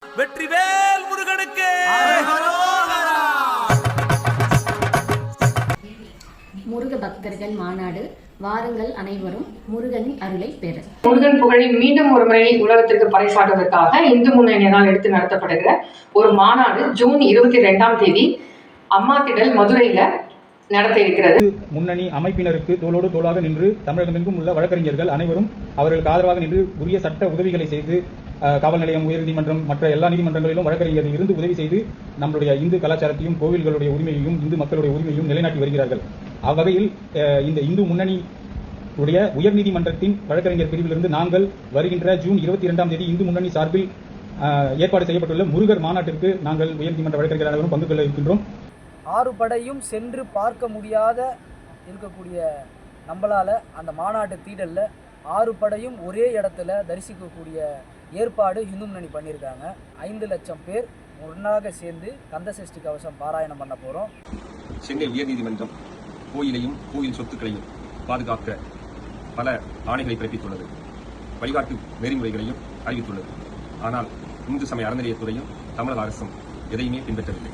வெற்றிவேல் முருகனுக்கு. முருக பக்தர்கள் மாநாடு, வாருங்கள் அனைவரும் முருகனின் அருளை பெற. முருகன் புகழை மீண்டும் ஒரு முறை உலகத்திற்கு பறைசாற்றுவதற்காக இந்து முன்னணியினால் எடுத்து நடத்தப்படுகிற ஒரு மாநாடு ஜூன் 22ஆம் தேதி அம்மாத்திடல் மதுரையில நடத்த இருக்கிறது. முன்னணி அமைப்பினருக்கு தோளோடு தோளாக நின்று தமிழகமெங்கும் உள்ள வழக்கறிஞர்கள் அனைவரும் அவர்களுக்கு ஆதரவாக நின்று உரிய சட்ட உதவிகளை செய்து காவல் நிலையம், உயர்நீதிமன்றம், மற்ற எல்லா நீதிமன்றங்களிலும் வழக்கறிஞர்கள் இருந்து உதவி செய்து நம்முடைய இந்து கலாச்சாரத்தையும், கோவில்களுடைய உரிமையையும், இந்து மக்களுடைய உரிமையையும் நிலைநாட்டி வருகிறார்கள். அவ்வகையில் இந்த இந்து முன்னணி உடைய உயர்நீதிமன்றத்தின் வழக்கறிஞர் பிரிவிலிருந்து நாங்கள் வருகின்ற ஜூன் 22ஆம் தேதி இந்து முன்னணி சார்பில் ஏற்பாடு செய்யப்பட்டுள்ள முருகர் மாநாட்டிற்கு நாங்கள் உயர்நீதிமன்ற வழக்கறிஞர் அனைவரும் பங்கு கொள்ள இருக்கின்றோம். 6 படையும் சென்று பார்க்க முடியாத இருக்கக்கூடிய நம்மளால அந்த மாநாட்டு தீடல்ல 6 படையும் ஒரே இடத்துல தரிசிக்கக்கூடிய ஏற்பாடு இந்து முன்னணி பண்ணியிருக்காங்க. 5 லட்சம் பேர் ஒன்றாக சேர்ந்து கந்தசஷ்டி கவசம் பாராயணம் பண்ண போறோம். சென்னை உயர்நீதிமன்றம் கோயிலையும் கோயில் சொத்துக்களையும் பாதுகாக்க பல ஆணைகளை பிறப்பித்துள்ளது, வழிகாட்டு நெறிமுறைகளையும் அறிவித்துள்ளது. ஆனால் இந்து சமய அறநிலையத்துறையும் தமிழக அரசும் எதையுமே பின்பற்றவில்லை.